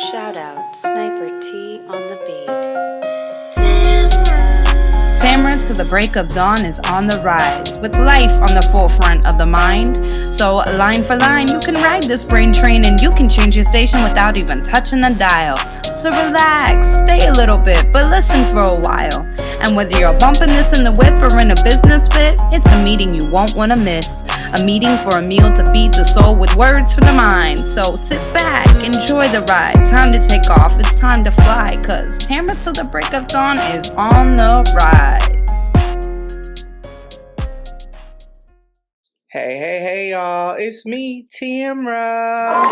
Shout out Sniper T on the beat. Tamara to the break of dawn is on the rise, with life on the forefront of the mind. So line for line, you can ride this brain train and you can change your station without even touching the dial. So relax, stay a little bit, but listen for a while. And whether you're bumping this in the whip or in a business fit, it's a meeting you won't want to miss. A meeting for a meal to feed the soul with words for the mind. So sit back, enjoy the ride. Time to take off, it's time to fly. Cause Tamara till the break of dawn is on the rise. Hey, y'all. It's me, Tamara.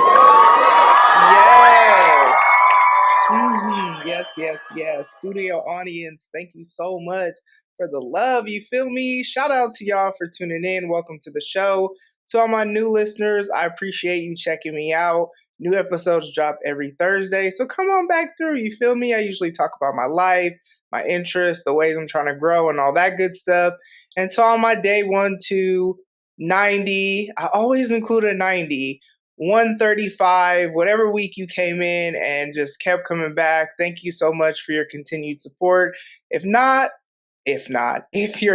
Yes. Studio audience, thank you so much for the love. You feel me? Shout out to y'all for tuning in. Welcome to the show. To all my new listeners, I appreciate you checking me out. New episodes drop every Thursday, so come on back through. You feel me? I usually talk about my life, my interests, the ways I'm trying to grow, and all that good stuff. And to all my day 1 to 90, I always include a 90. 135, whatever week you came in and just kept coming back. Thank you so much for your continued support. If you're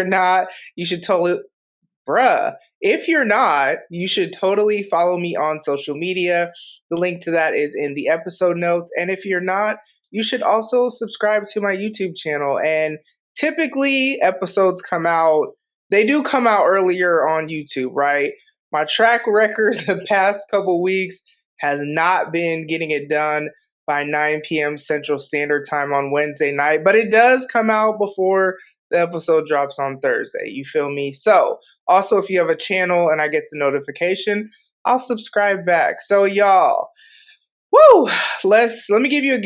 not, you should totally, if you're not, you should totally follow me on social media. The link to that is in the episode notes. And if you're not, you should also subscribe to my YouTube channel. And typically episodes they do come out earlier on YouTube, right? My track record the past couple weeks has not been getting it done by 9 p.m. Central Standard Time on Wednesday night, but it does come out before the episode drops on Thursday. You feel me? So, also, if you have a channel and I get the notification, I'll subscribe back. So, y'all, let me give you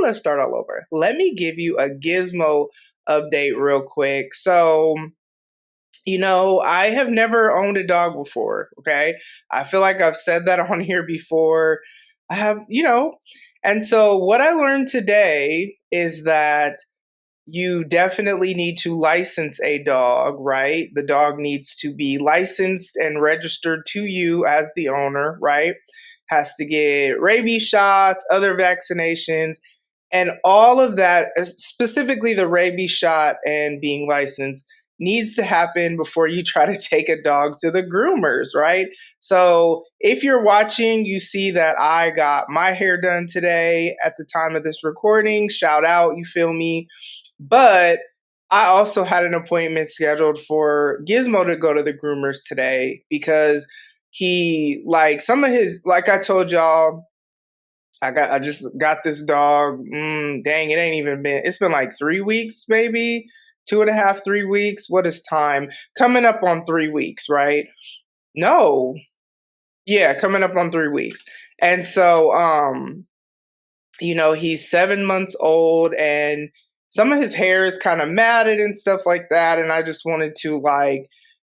let's start all over. Let me give you a gizmo update real quick. So, I have never owned a dog before, okay? I feel like I've said that on here before. I have, and so what I learned today is that you definitely need to license a dog, right? The dog needs to be licensed and registered to you as the owner, right? Has to get rabies shots, other vaccinations, and all of that, specifically the rabies shot and being licensed, needs to happen before you try to take a dog to the groomers, right? So if you're watching, you see that I got my hair done today at the time of this recording. Shout out, you feel me? But I also had an appointment scheduled for Gizmo to go to the groomers today because he, like I told y'all, I just got this dog. It's been like 3 weeks, maybe 2.5, 3 weeks. What is time? Coming up on 3 weeks, right? No. Yeah, coming up on 3 weeks. And so, he's 7 months old and some of his hair is kind of matted and stuff like that. And I just wanted to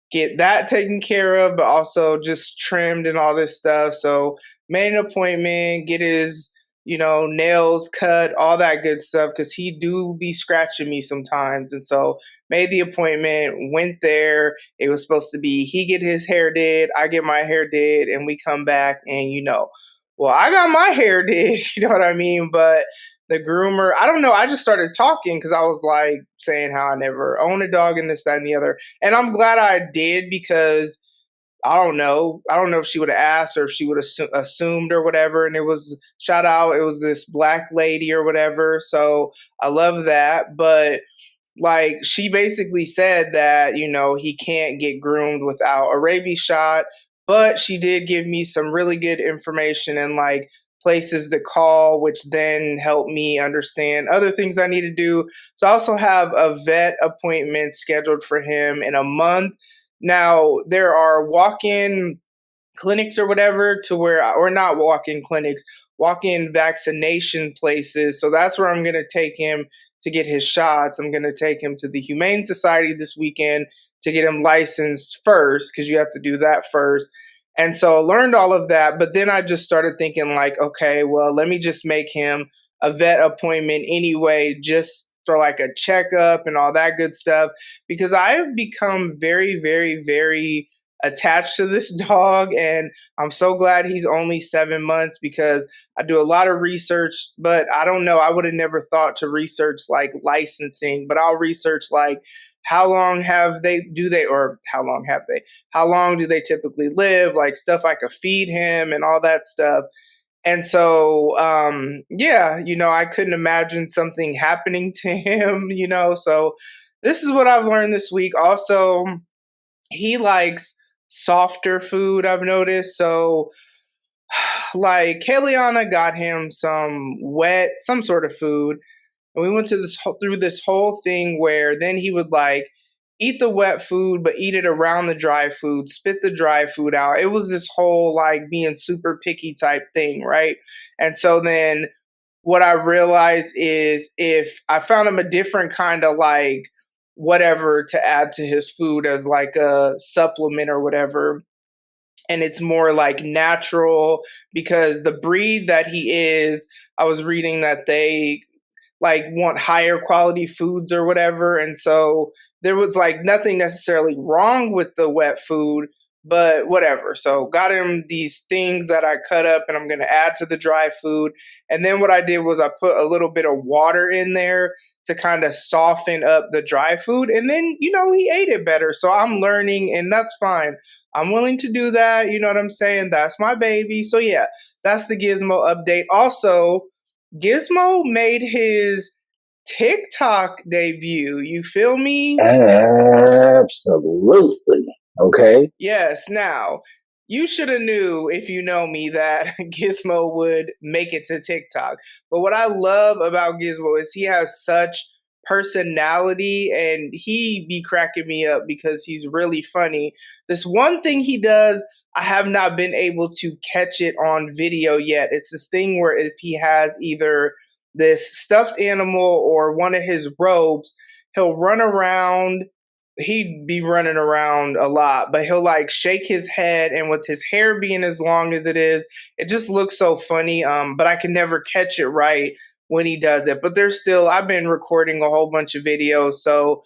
get that taken care of, but also just trimmed and all this stuff. So made an appointment, get his, nails cut, all that good stuff, because he do be scratching me sometimes. And so made the appointment, went there. It was supposed to be he get his hair did, I get my hair did, and we come back and, I got my hair did, you know what I mean? But the groomer, I don't know, I just started talking because I was saying how I never owned a dog and this, that, and the other. And I'm glad I did because I don't know if she would have asked or if she would have assumed or whatever. And it was, shout out, it was this black lady or whatever. So I love that. But she basically said that, he can't get groomed without a rabies shot. But she did give me some really good information and places to call, which then helped me understand other things I need to do. So I also have a vet appointment scheduled for him in a month. Now, there are walk-in clinics or whatever or not walk-in clinics, walk-in vaccination places. So that's where I'm going to take him to get his shots. I'm going to take him to the Humane Society this weekend to get him licensed first, because you have to do that first. And so I learned all of that, but then I just started thinking okay, well, let me just make him a vet appointment anyway, just for a checkup and all that good stuff, because I have become very, very, very attached to this dog, and I'm so glad he's only 7 months because I do a lot of research, but I don't know. I would have never thought to research like licensing, but I'll research like how long how long do they typically live, like stuff I could feed him and all that stuff. And so, yeah, I couldn't imagine something happening to him, So this is what I've learned this week. Also, he likes softer food, I've noticed. So, like, Kayliana got him some sort of food. And we went through this whole thing where then he would like eat the wet food, but eat it around the dry food, spit the dry food out. It was this whole like being super picky type thing, right? And so then what I realized is if I found him a different kind of like whatever to add to his food as like a supplement or whatever, and it's more like natural because the breed that he is, I was reading that they like want higher quality foods or whatever. And so there was like nothing necessarily wrong with the wet food, but whatever. So got him these things that I cut up and I'm going to add to the dry food. And then what I did was I put a little bit of water in there to kind of soften up the dry food. And then, he ate it better. So I'm learning and that's fine. I'm willing to do that. You know what I'm saying? That's my baby. So yeah, that's the Gizmo update. Also, Gizmo made his TikTok debut. You feel me? Absolutely. Okay. Yes. Now, you should have knew if you know me that Gizmo would make it to TikTok. But what I love about Gizmo is he has such personality and he be cracking me up because he's really funny. This one thing he does, I have not been able to catch it on video yet. It's this thing where if he has either this stuffed animal or one of his robes, he'll run around. He'd be running around a lot, but he'll like shake his head, and with his hair being as long as it is, it just looks so funny. But I can never catch it right when he does it. But I've been recording a whole bunch of videos, so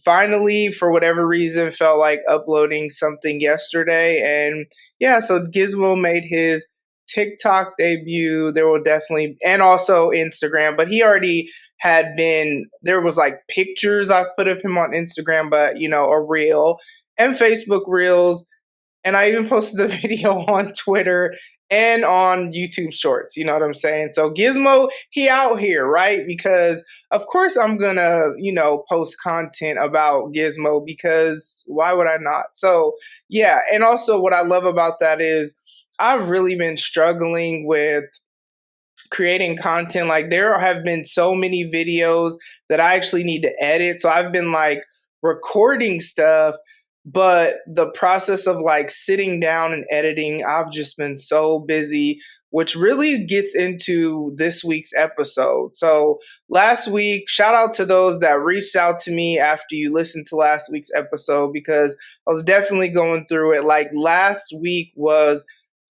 finally, for whatever reason, felt like uploading something yesterday. And yeah, so Gizmo made his TikTok debut. There will definitely, and also Instagram, but he already there was like pictures I've put of him on Instagram, but a reel and Facebook reels. And I even posted the video on Twitter and on YouTube Shorts. You know what I'm saying? So Gizmo, he out here, right? Because of course I'm gonna, post content about Gizmo because why would I not? So yeah, and also what I love about that is I've really been struggling with creating content. Like there have been so many videos that I actually need to edit. So I've been like recording stuff, but the process of like sitting down and editing, I've just been so busy, which really gets into this week's episode. So last week, shout out to those that reached out to me after you listened to last week's episode, because I was definitely going through it. Like last week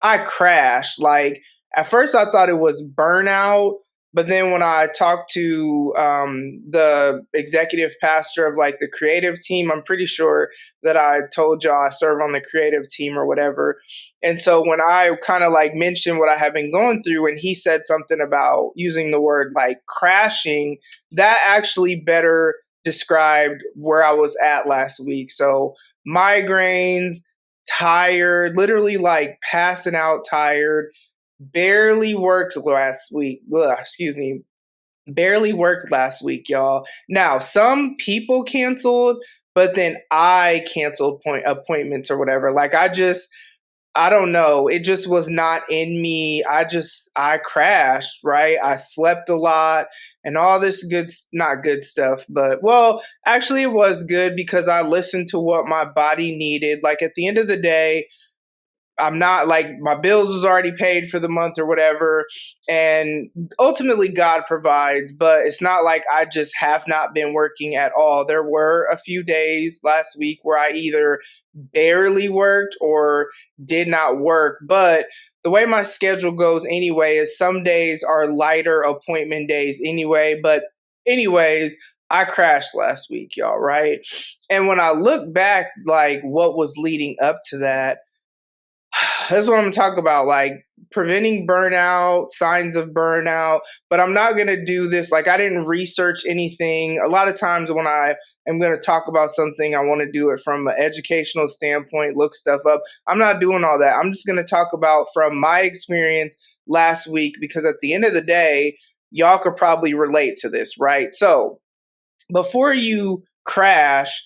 I crashed. Like at first I thought it was burnout, but then when I talked to the executive pastor of like the creative team, I'm pretty sure that I told y'all I serve on the creative team or whatever. And so when I kind of like mentioned what I have been going through and he said something about using the word like crashing, that actually better described where I was at last week. So migraines, tired, literally like passing out tired, barely worked last week. Barely worked last week, y'all. Now, some people canceled, but then I canceled appointments or whatever. Like I don't know. It just was not in me. I crashed, right? I slept a lot and all this not good stuff, but well, actually it was good because I listened to what my body needed. Like at the end of the day, I'm not like my bills was already paid for the month or whatever. And ultimately God provides, but it's not like I just have not been working at all. There were a few days last week where I either barely worked or did not work. But the way my schedule goes anyway is some days are lighter appointment days anyway. But anyways, I crashed last week, y'all, right? And when I look back, like what was leading up to that, that's what I'm talking about, like preventing burnout, signs of burnout. But I'm not going to do this. Like, I didn't research anything. A lot of times when I am going to talk about something, I want to do it from an educational standpoint, look stuff up. I'm not doing all that. I'm just going to talk about from my experience last week, because at the end of the day, y'all could probably relate to this, right? So before you crash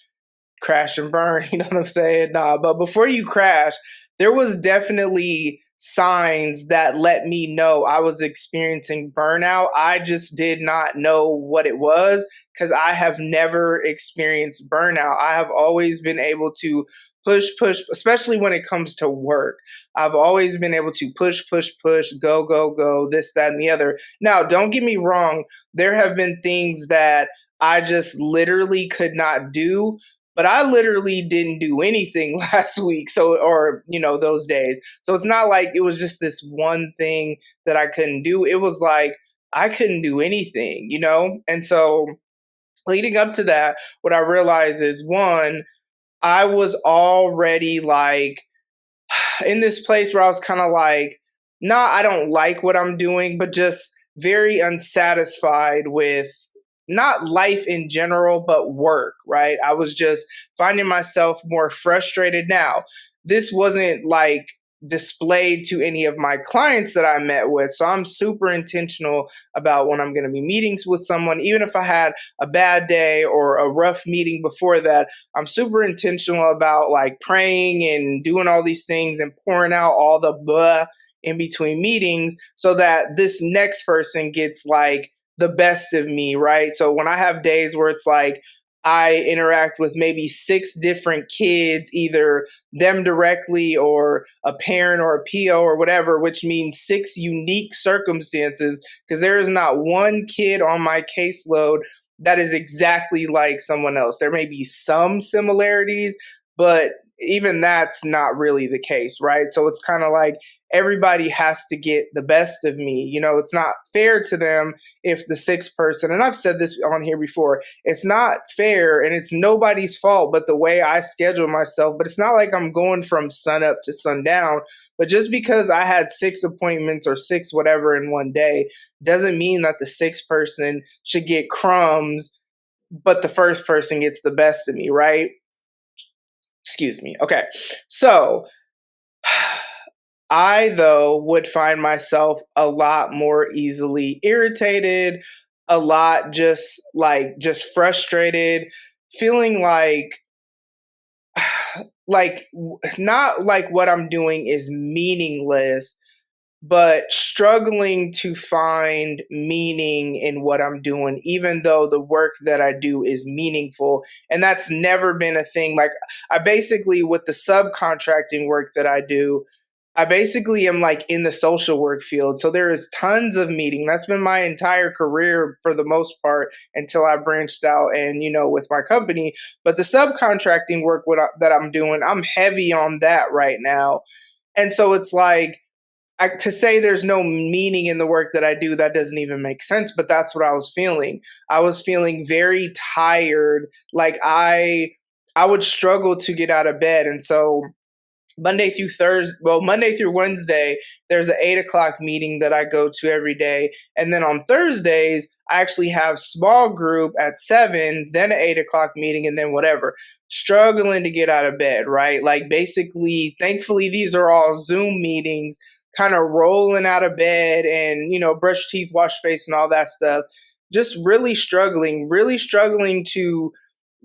and burn, you know what I'm saying? Nah, but before you crash, there was definitely signs that let me know I was experiencing burnout. I just did not know what it was because I have never experienced burnout. I have always been able to push, especially when it comes to work. I've always been able to push, go, this, that, and the other. Now, don't get me wrong. There have been things that I just literally could not do, but I literally didn't do anything last week. So, or, those days. So it's not like it was just this one thing that I couldn't do. It was like I couldn't do anything. And so leading up to that, what I realized is, one, I was already like in this place where I was kind of like, nah, I don't like what I'm doing, but just very unsatisfied with not life in general, but work, right? I was just finding myself more frustrated. Now, this wasn't like displayed to any of my clients that I met with. So I'm super intentional about when I'm going to be meetings with someone. Even if I had a bad day or a rough meeting before that, I'm super intentional about like praying and doing all these things and pouring out all the blah in between meetings so that this next person gets like the best of me, right? So when I have days where it's like I interact with maybe 6 different kids, either them directly or a parent or a PO or whatever, which means 6 unique circumstances, because there is not one kid on my caseload that is exactly like someone else. There may be some similarities, but even that's not really the case, right? So it's kind of like everybody has to get the best of me. It's not fair to them if the 6th person, and I've said this on here before, it's not fair and it's nobody's fault but the way I schedule myself. But it's not like I'm going from sun up to sundown. But just because I had 6 appointments or 6 whatever in one day doesn't mean that the 6th person should get crumbs, but the first person gets the best of me, right? Excuse me. Okay. So I, though, would find myself a lot more easily irritated, a lot just frustrated, feeling not like what I'm doing is meaningless, but struggling to find meaning in what I'm doing, even though the work that I do is meaningful. And that's never been a thing. Like, I basically, with the subcontracting work that I do, I basically am like in the social work field. So there is tons of meeting. That's been my entire career for the most part until I branched out and, with my company. But the subcontracting work that I'm doing, I'm heavy on that right now. And so it's like, to say there's no meaning in the work that I do, that doesn't even make sense. But that's what I was feeling. I was feeling very tired. Like I would struggle to get out of bed. And so Monday through Wednesday, there's an 8:00 meeting that I go to every day. And then on Thursdays, I actually have small group at 7, then an 8:00 meeting, and then whatever. Struggling to get out of bed, right? Like basically, thankfully, these are all Zoom meetings, kind of rolling out of bed and, brush teeth, wash face, and all that stuff. Just really struggling to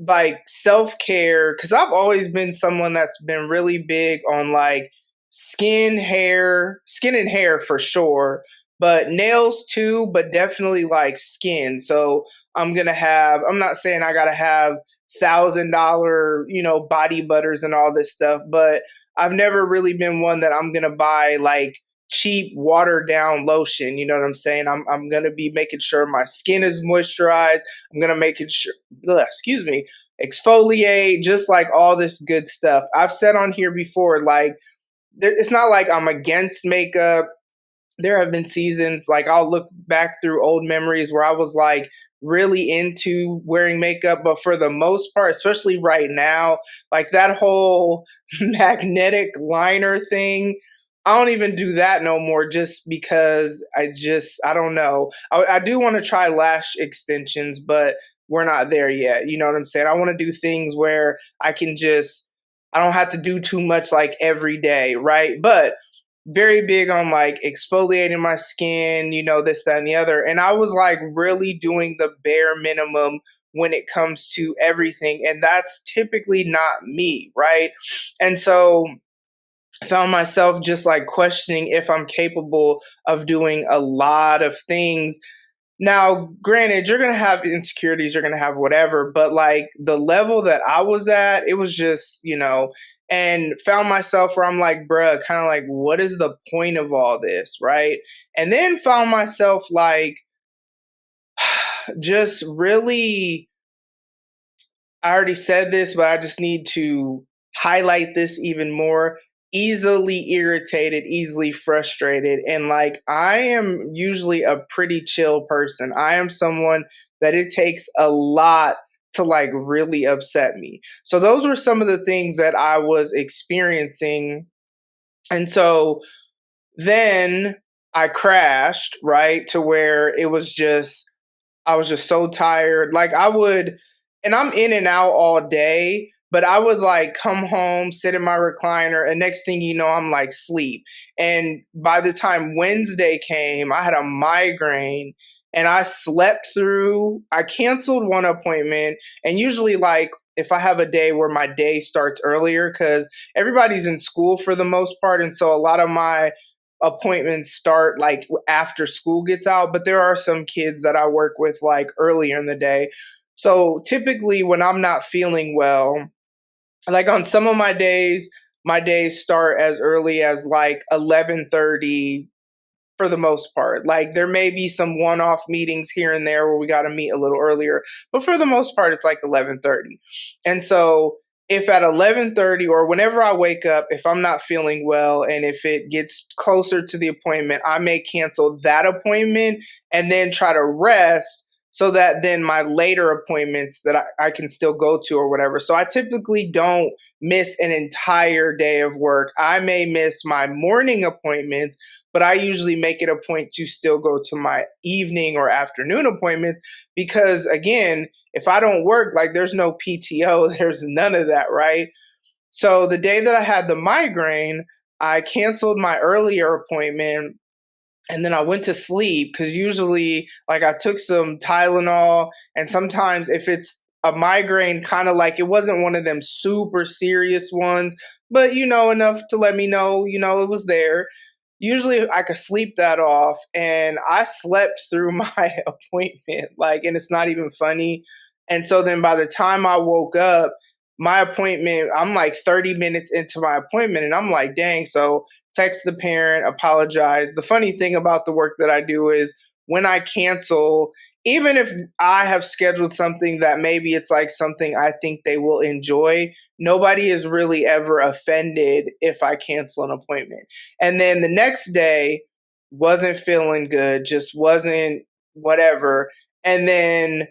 like self-care, because I've always been someone that's been really big on like skin and hair for sure, but nails too, but definitely like skin. So I'm not saying I gotta have $1,000 body butters and all this stuff, but I've never really been one that I'm gonna buy like cheap watered down lotion. You know what I'm saying? I'm gonna be making sure my skin is moisturized. I'm gonna make it sure, exfoliate, just like all this good stuff. I've said on here before, like it's not like I'm against makeup. There have been seasons, like I'll look back through old memories where I was like really into wearing makeup, but for the most part, especially right now, like that whole magnetic liner thing, I don't even do that no more just because I don't know. I do want to try lash extensions, but we're not there yet. You know what I'm saying? I want to do things where I don't have to do too much like every day, right? But very big on like exfoliating my skin, this, that, and the other. And I was like really doing the bare minimum when it comes to everything. And that's typically not me, right? And so I found myself just like questioning if I'm capable of doing a lot of things. Now, granted, you're going to have insecurities, you're going to have whatever, but like the level that I was at, it was just, and found myself where I'm like, bruh, kind of like, what is the point of all this? Right. And then found myself like, just really, I already said this, but I just need to highlight this even more. Easily irritated, easily frustrated. And like, I am usually a pretty chill person. I am someone that it takes a lot to like really upset me. So those were some of the things that I was experiencing. And so then I crashed, right? To where I was just so tired. Like and I'm in and out all day, but I would like come home, sit in my recliner, and next thing you know, I'm like sleep. And by the time Wednesday came, I had a migraine and I slept through. I canceled one appointment. And usually, like, if I have a day where my day starts earlier, because everybody's in school for the most part. And so a lot of my appointments start like after school gets out, but there are some kids that I work with like earlier in the day. So typically when I'm not feeling well, like on some of my days start as early as like 11:30 for the most part. Like there may be some one-off meetings here and there where we got to meet a little earlier, but for the most part it's like 11:30. And so if at 11:30 or whenever I wake up, if I'm not feeling well and if it gets closer to the appointment, I may cancel that appointment and then try to rest so that then my later appointments that I can still go to or whatever. So I typically don't miss an entire day of work. I may miss my morning appointments, but I usually make it a point to still go to my evening or afternoon appointments because, again, if I don't work, like there's no PTO, there's none of that, right? So the day that I had the migraine, I canceled my earlier appointment and then I went to sleep because usually, like, I took some Tylenol, and sometimes if it's a migraine, kind of like it wasn't one of them super serious ones, but enough to let me know, it was there. Usually I could sleep that off, and I slept through my appointment, like, and it's not even funny. And so then by the time I woke up, my appointment, I'm like 30 minutes into my appointment, and I'm like, dang. So text the parent, apologize. The funny thing about the work that I do is when I cancel, even if I have scheduled something that maybe it's like something I think they will enjoy, nobody is really ever offended if I cancel an appointment. And then the next day wasn't feeling good, just wasn't whatever. And then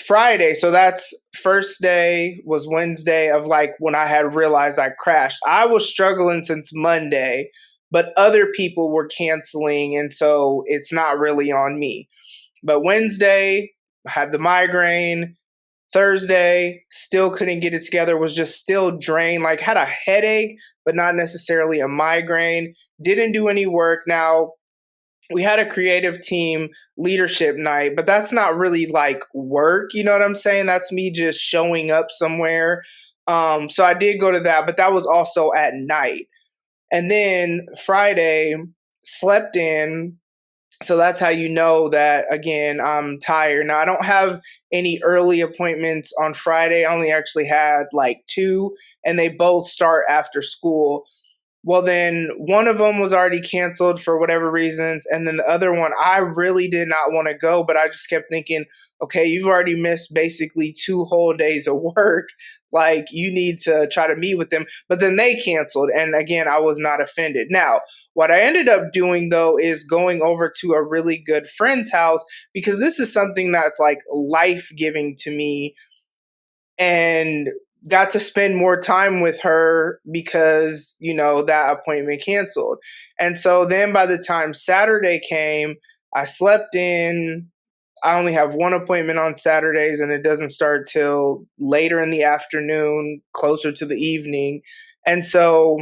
Friday, so that's first day was Wednesday of like when I had realized I crashed. I was struggling since Monday, but other people were canceling, and so it's not really on me. But Wednesday, I had the migraine. Thursday, still couldn't get it together, was just still drained, like had a headache, but not necessarily a migraine. Didn't do any work. Now, we had a creative team leadership night, but that's not really like work. You know what I'm saying? That's me just showing up somewhere. So I did go to that, but that was also at night. And then Friday, slept in. So that's how you know that, again, I'm tired. Now, I don't have any early appointments on Friday. I only actually had like 2, and they both start after school. Well, then one of them was already canceled for whatever reasons. And then the other one, I really did not want to go, but I just kept thinking, okay, you've already missed basically 2 whole days of work. Like, you need to try to meet with them. But then they canceled. And again, I was not offended. Now, what I ended up doing though is going over to a really good friend's house, because this is something that's like life giving to me, and got to spend more time with her because, that appointment canceled. And so then by the time Saturday came, I slept in. I only have one appointment on Saturdays, and it doesn't start till later in the afternoon, closer to the evening. And so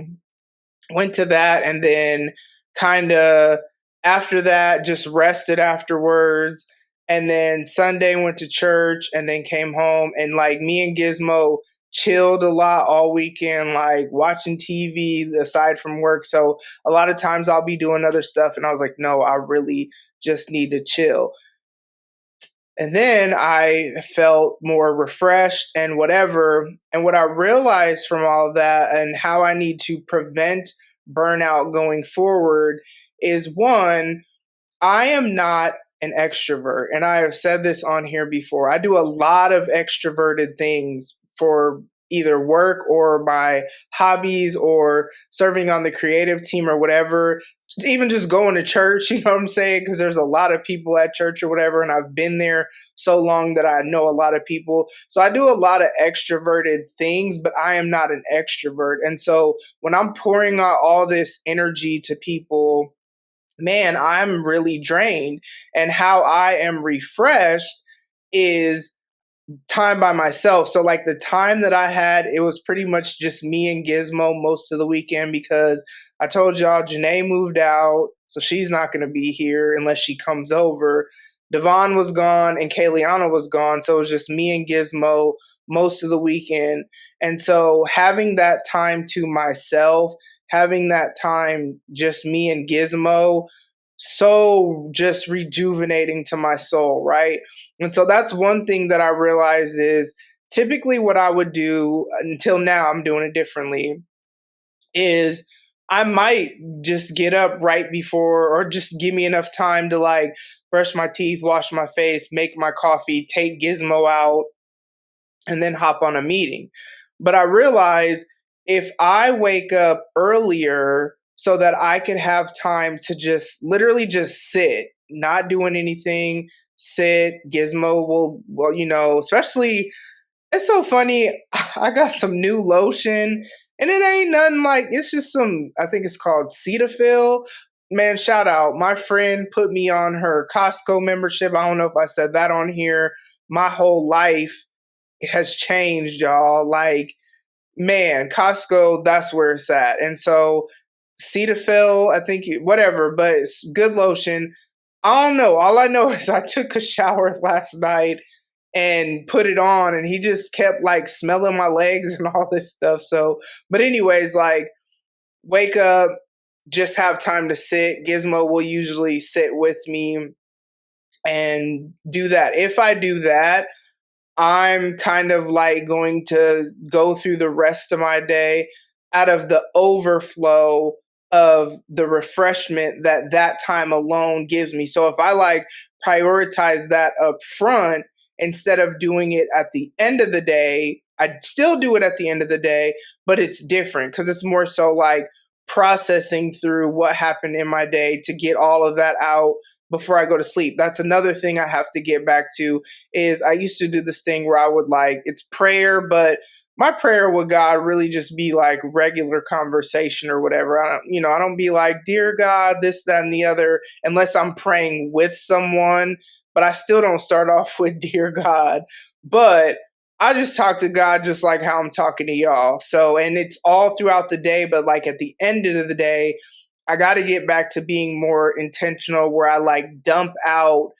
went to that, and then kind of after that just rested afterwards. And then Sunday went to church, and then came home, and like me and Gizmo chilled a lot all weekend, like watching TV aside from work. So a lot of times I'll be doing other stuff, and I was like, no, I really just need to chill. And then I felt more refreshed and whatever. And what I realized from all of that, and how I need to prevent burnout going forward, is one, I am not an extrovert. And I have said this on here before. I do a lot of extroverted things for either work or my hobbies or serving on the creative team or whatever. Even just going to church, you know what I'm saying? Because there's a lot of people at church or whatever. And I've been there so long that I know a lot of people. So I do a lot of extroverted things, but I am not an extrovert. And so when I'm pouring out all this energy to people, man, I'm really drained. And how I am refreshed is time by myself. So like the time that I had, it was pretty much just me and Gizmo most of the weekend, because I told y'all Janae moved out, so she's not going to be here unless she comes over. Devon was gone and Kayliana was gone, so it was just me and Gizmo most of the weekend. And so having that time to myself, having that time just me and Gizmo, so just rejuvenating to my soul, right? And so that's one thing that I realized is typically what I would do, until now I'm doing it differently, is I might just get up right before, or just give me enough time to like brush my teeth, wash my face, make my coffee, take Gizmo out, and then hop on a meeting. But I realize if I wake up earlier so that I could have time to just literally just sit, not doing anything, sit, Gizmo will, well, especially, it's so funny. I got some new lotion, and it ain't nothing like, it's just some, I think it's called Cetaphil. Man, shout out. My friend put me on her Costco membership. I don't know if I said that on here. My whole life has changed, y'all. Like, man, Costco, that's where it's at. And so Cetaphil, I think, whatever, but it's good lotion. I don't know. All I know is I took a shower last night and put it on, and he just kept like smelling my legs and all this stuff. So, but anyways, like, wake up, just have time to sit. Gizmo will usually sit with me and do that. If I do that, I'm kind of like going to go through the rest of my day out of the overflow of the refreshment that that time alone gives me. So if I like prioritize that up front instead of doing it at the end of the day, I still do it at the end of the day, but it's different because it's more so like processing through what happened in my day to get all of that out before I go to sleep. That's another thing I have to get back to, is I used to do this thing where I would like, it's prayer, but my prayer with God really just be like regular conversation or whatever. I don't be like, dear God, this, that, and the other, unless I'm praying with someone, but I still don't start off with dear God. But I just talk to God just like how I'm talking to y'all. So, and it's all throughout the day, but like at the end of the day, I got to get back to being more intentional, where I like dump out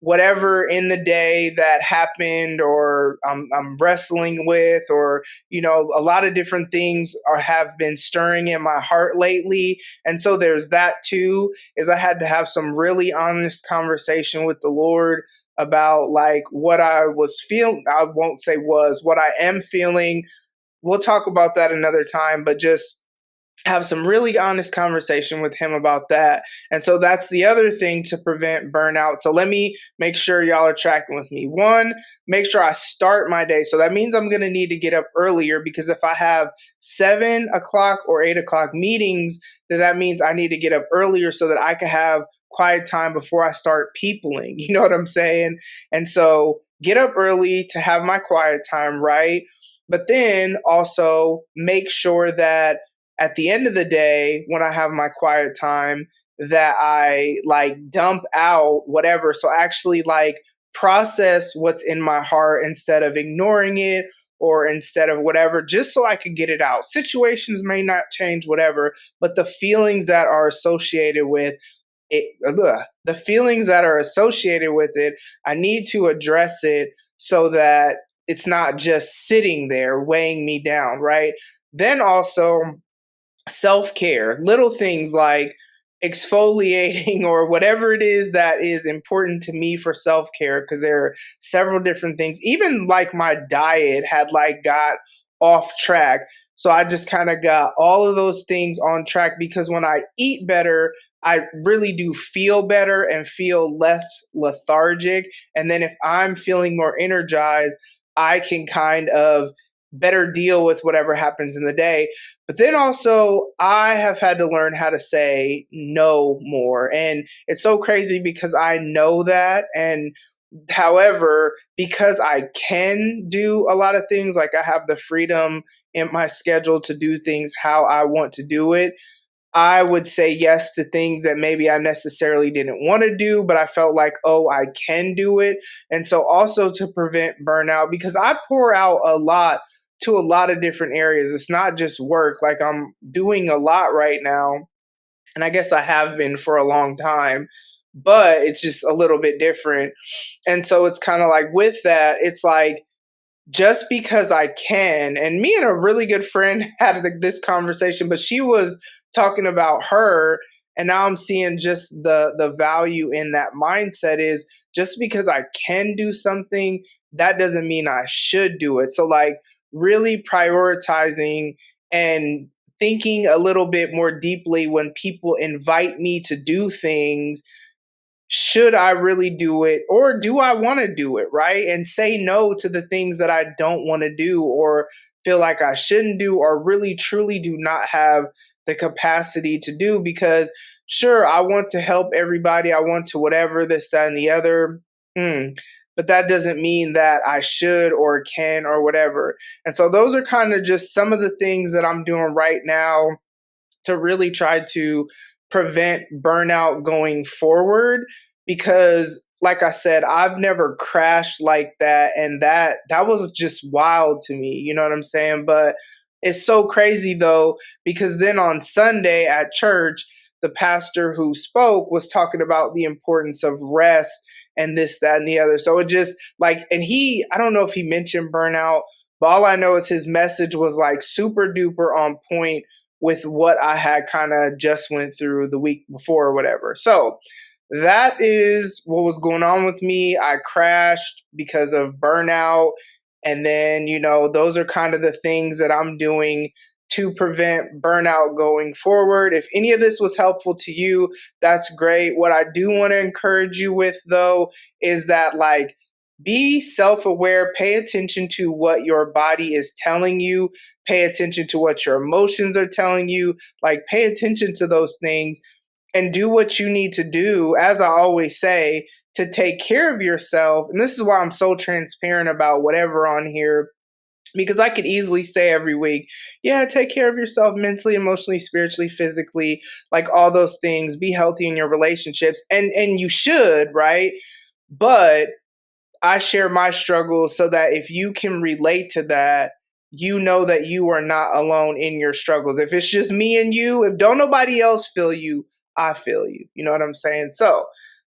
whatever in the day that happened, or I'm wrestling with, or a lot of different things have been stirring in my heart lately. And so there's that too, is I had to have some really honest conversation with the Lord about like what I was feeling. I won't say was, what I am feeling. We'll talk about that another time, but just have some really honest conversation with him about that. And so that's the other thing to prevent burnout. So let me make sure y'all are tracking with me. One, make sure I start my day. So that means I'm going to need to get up earlier, because if I have 7 o'clock or 8 o'clock meetings, then that means I need to get up earlier so that I can have quiet time before I start peopling. You know what I'm saying? And so get up early to have my quiet time, right? But then also make sure that at the end of the day, when I have my quiet time, that I like dump out whatever. So actually like process what's in my heart instead of ignoring it, or instead of whatever, just so I could get it out. Situations may not change, whatever, but the feelings that are associated with it, the feelings that are associated with it, I need to address it so that it's not just sitting there weighing me down, right? Then also, self-care, little things like exfoliating or whatever it is that is important to me for self-care, because there are several different things. Even like my diet had like got off track, so I just kind of got all of those things on track, because when I eat better, I really do feel better and feel less lethargic. And then if I'm feeling more energized, I can kind of better deal with whatever happens in the day. But then also, I have had to learn how to say no more. And it's so crazy because I know that. And however, because I can do a lot of things, like I have the freedom in my schedule to do things how I want to do it, I would say yes to things that maybe I necessarily didn't want to do, but I felt like, oh, I can do it. And so also to prevent burnout, because I pour out a lot to a lot of different areas. It's not just work. Like I'm doing a lot right now, and I guess I have been for a long time, but it's just a little bit different. And so it's kind of like with that, it's like, just because I can, and me and a really good friend had this conversation, but she was talking about her, and now I'm seeing just the value in that mindset is, just because I can do something, that doesn't mean I should do it. So like really prioritizing and thinking a little bit more deeply when people invite me to do things. Should I really do it, or do I want to do it, right? And say no to the things that I don't want to do or feel like I shouldn't do, or really truly do not have the capacity to do. Because sure, I want to help everybody, I want to whatever, this, that, and the other. But that doesn't mean that I should or can or whatever. And so those are kind of just some of the things that I'm doing right now to really try to prevent burnout going forward. Because like I said, I've never crashed like that, and that was just wild to me, you know what I'm saying? But it's so crazy though, because then on Sunday at church, the pastor who spoke was talking about the importance of rest and this, that, and the other. So it just like, and I don't know if he mentioned burnout, but all I know is his message was like super duper on point with what I had kind of just went through the week before or whatever. So that is what was going on with me. I crashed because of burnout. And then, those are kind of the things that I'm doing to prevent burnout going forward. If any of this was helpful to you, that's great. What I do want to encourage you with though, is that like, be self-aware, pay attention to what your body is telling you, pay attention to what your emotions are telling you, like pay attention to those things and do what you need to do, as I always say, to take care of yourself. And this is why I'm so transparent about whatever on here, because I could easily say every week, yeah, take care of yourself mentally, emotionally, spiritually, physically, like all those things, be healthy in your relationships. And you should, right? But I share my struggles so that if you can relate to that, you know that you are not alone in your struggles. If it's just me and you, if don't nobody else feel you, I feel you. You know what I'm saying? So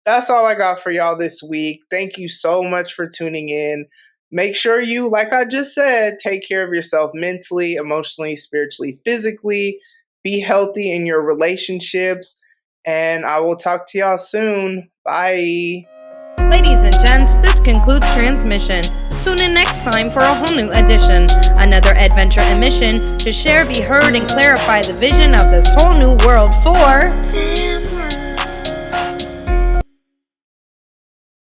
that's all I got for y'all this week. Thank you so much for tuning in. Make sure you, like I just said, take care of yourself mentally, emotionally, spiritually, physically. Be healthy in your relationships. And I will talk to y'all soon. Bye. Ladies and gents, this concludes transmission. Tune in next time for a whole new edition. Another adventure and mission to share, be heard, and clarify the vision of this whole new world for...